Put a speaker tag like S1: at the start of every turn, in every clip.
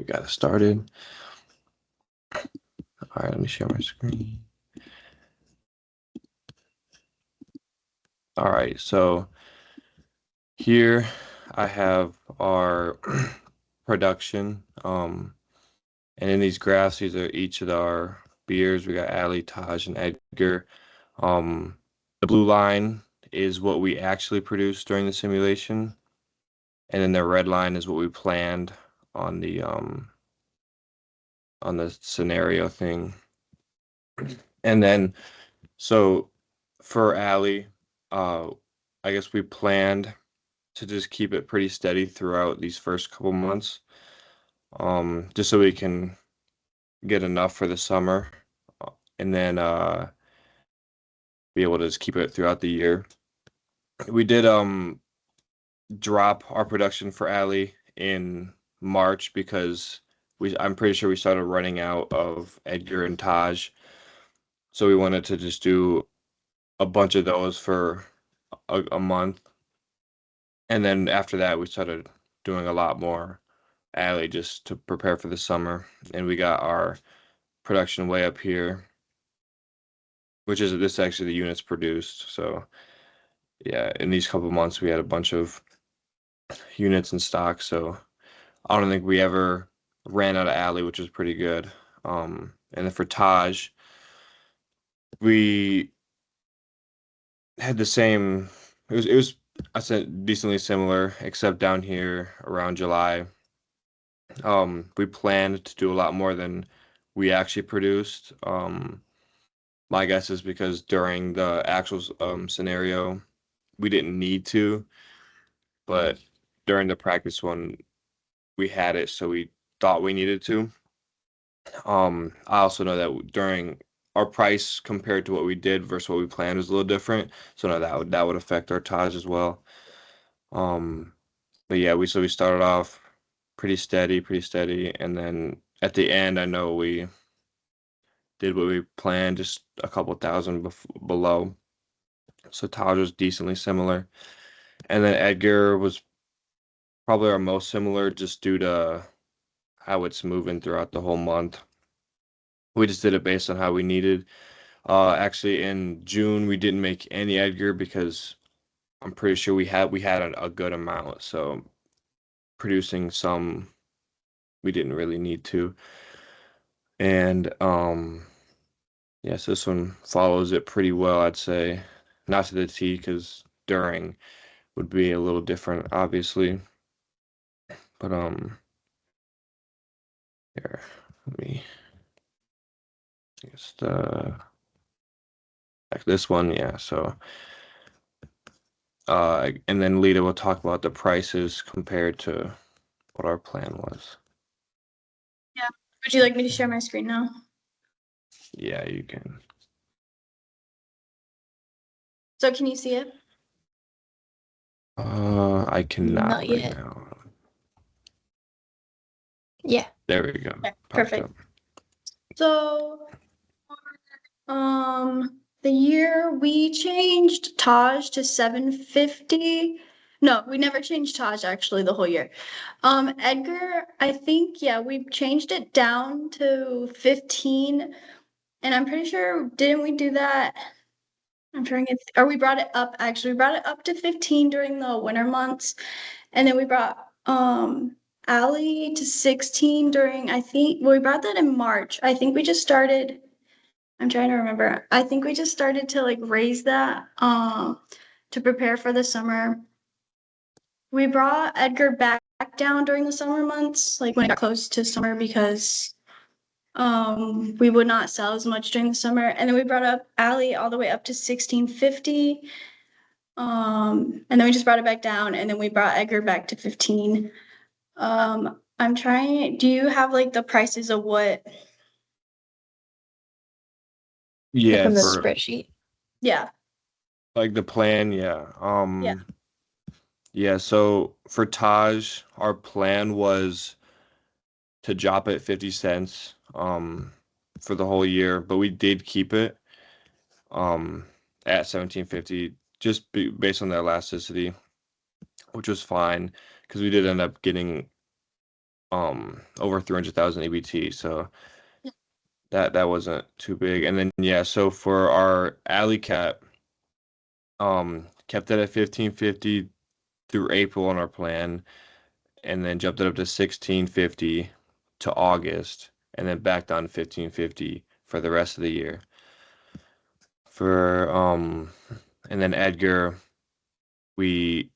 S1: we got it started. All right, let me share my screen. All right, so here I have our production. And in these graphs, these are each of our beers. We got Ali, Taj, and Edgar. The blue line is what we actually produced during the simulation, and then the red line is what we planned on the scenario thing. And then so for Ali, I guess we planned to just keep it pretty steady throughout these first couple months, just so we can get enough for the summer, and then be able to just keep it throughout the year. We did drop our production for Ali in March because I'm pretty sure we started running out of Edgar and Taj. So we wanted to just do a bunch of those for a month. And then after that, we started doing a lot more Ali just to prepare for the summer. And we got our production way up here, which is this actually the units produced. So yeah, in these couple months, we had a bunch of units in stock. So I don't think we ever ran out of Ali, which was pretty good. And then for Taj, we had the same. It was I said decently similar, except down here around July. We planned to do a lot more than we actually produced. My guess is because during the actual scenario, we didn't need to, but during the practice one, we had it, so we thought we needed to. I also know that during our price compared to what we did versus what we planned was a little different. So no, that would affect our Taj as well. Um, but yeah, we started off pretty steady, and then at the end, I know we did what we planned, just a couple thousand below. So Taj was decently similar, and then Edgar was probably our most similar, just due to how it's moving throughout the whole month. We just did it based on how we needed. Actually, in June we didn't make any Edgar because I'm pretty sure we had a good amount. So producing some, we didn't really need to. And yes, this one follows it pretty well, I'd say. Not to the T, because during would be a little different, obviously. But here, let me just like this one, yeah. So and then Lita will talk about the prices compared to what our plan was.
S2: Yeah. Would you like me to share my screen now?
S1: Yeah, you can.
S2: So can you see it?
S1: I cannot
S2: Not
S1: right
S2: yet.
S1: now.
S2: Yeah.
S1: There we go.
S2: Okay,
S1: Popped
S2: perfect.
S1: up.
S2: So, the year we changed Taj to 750. No, we never changed Taj actually the whole year. Edgar, I think, yeah, we changed it down to 15, and I'm pretty sure, didn't we do that? I'm trying to, or we brought it up, actually, we brought it up to 15 during the winter months, and then we brought Ali to 16 during, I think, well, we brought that in March. I think we just started, I'm trying to remember. I think we just started to like raise that to prepare for the summer. We brought Edgar back down during the summer months, like when it got close to summer, because we would not sell as much during the summer. And then we brought up Ali all the way up to 1650. And then we just brought it back down, and then we brought Edgar back to 15. I'm trying, do you have like the prices of what?
S1: Yeah,
S3: From the
S1: for
S3: spreadsheet.
S2: Yeah,
S1: like the plan, yeah.
S2: yeah.
S1: Yeah, so for Taj, our plan was to drop it 50 cents for the whole year, but we did keep it um at 1750 just based on the elasticity, which was fine because we did end up getting over 300,000 EBT, so that wasn't too big. And then yeah, so for our alley cat, kept it at 1550 through April on our plan, and then jumped it up to 1650 to August, and then back down to 1550 for the rest of the year. For and then Edgar, we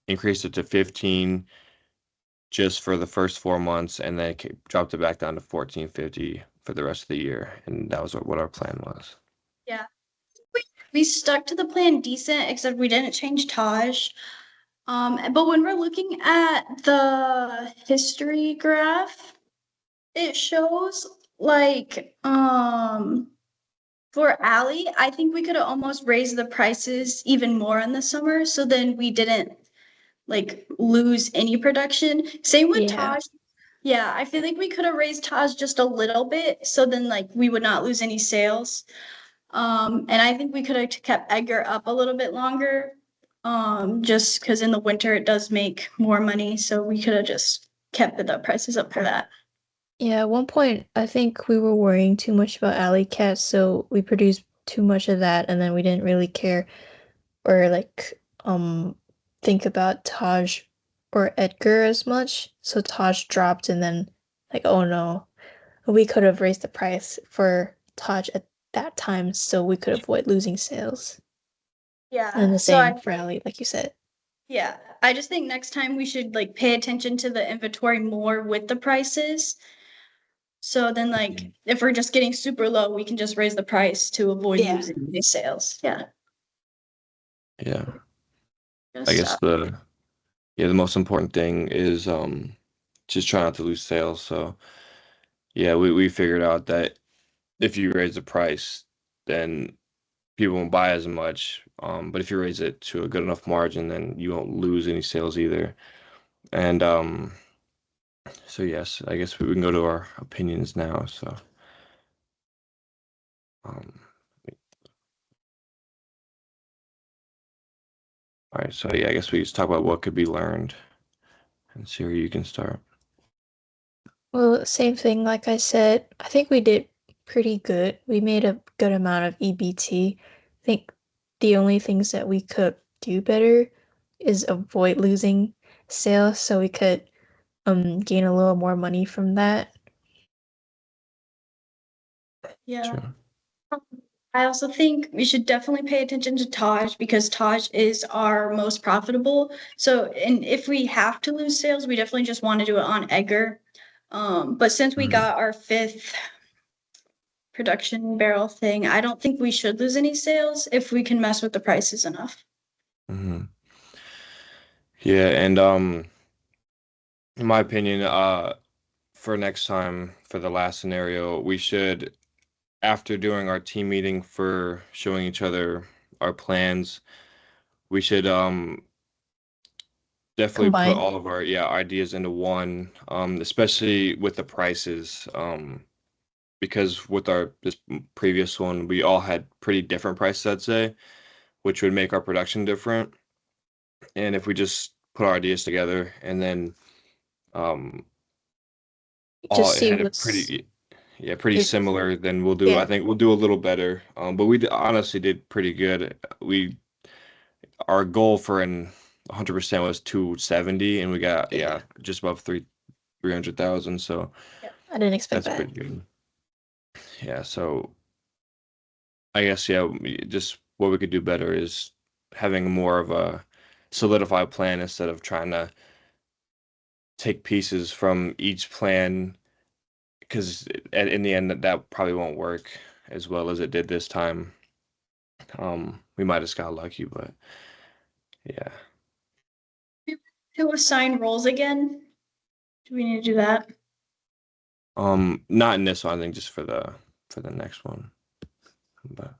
S1: increased it to 15 just for the first 4 months, and then dropped it back down to 1450 for the rest of the year, and that was what our plan was.
S2: Yeah. We stuck to the plan decent, except we didn't change Taj. But when we're looking at the history graph, it shows like for Allie, I think we could have almost raised the prices even more in the summer, so then we didn't like lose any production. Same with
S3: Yeah.
S2: Taj. Yeah, I feel like we could have raised Taj just a little bit, so then like we would not lose any sales. And I think we could have kept Edgar up a little bit longer. Just because in the winter it does make more money, so we could have just kept the prices up for that.
S3: Yeah, at one point I think we were worrying too much about Alley Cat, so we produced too much of that and then we didn't really care or like think about Taj or Edgar as much. So Taj dropped and then like oh no. We could have raised the price for Taj at that time so we could avoid losing sales.
S2: Yeah.
S3: And the
S2: So
S3: same for Alley, like you said.
S2: yeah, I just think next time we should like pay attention to the inventory more with the prices. So then like if we're just getting super low, we can just raise the price to avoid
S3: Yeah.
S2: losing these sales. Yeah.
S1: Yeah. I
S2: Just,
S1: guess the most important thing is just try not to lose sales. So yeah, we figured out that if you raise the price, then people won't buy as much. But if you raise it to a good enough margin, then you won't lose any sales either. And so yes, I guess we can go to our opinions now. So um, all right, so yeah, I guess we just talk about what could be learned. And Siri, you can start.
S3: Well, same thing, like I said, I think we did pretty good. We made a good amount of EBT. I think the only things that we could do better is avoid losing sales so we could gain a little more money from that.
S2: yeah.
S1: Sure.
S2: I also think we should definitely pay attention to Taj because Taj is our most profitable. So, and if we have to lose sales, we definitely just want to do it on Edgar. But since we
S1: Mhm.
S2: got our 5th production barrel thing, I don't think we should lose any sales if we can mess with the prices enough.
S1: Mhm. Yeah, and in my opinion, for next time, for the last scenario, we should, after doing our team meeting for showing each other our plans, we should definitely put
S3: Combine.
S1: all of our ideas into one, especially with the prices, because with our this previous one, we all had pretty different prices, I'd say, which would make our production different. And if we just put our ideas together and then um all
S3: Just
S1: it
S3: see
S1: had a
S3: what's
S1: pretty
S3: if
S1: similar, then we'll do, I
S3: yeah.
S1: think we'll do a little better. But honestly did pretty good. Our goal for an 100% was 270, and we got
S3: Yeah.
S1: just above 300,000. So
S3: I didn't expect
S1: that's
S3: that.
S1: pretty good. Yeah. So I guess just what we could do better is having more of a solidified plan instead of trying to take pieces from each plan, because in the end that probably won't work as well as it did this time. We might have just got lucky, but yeah.
S2: To assign roles again, do we need to do that?
S1: Not in this one, I think just for the next one. But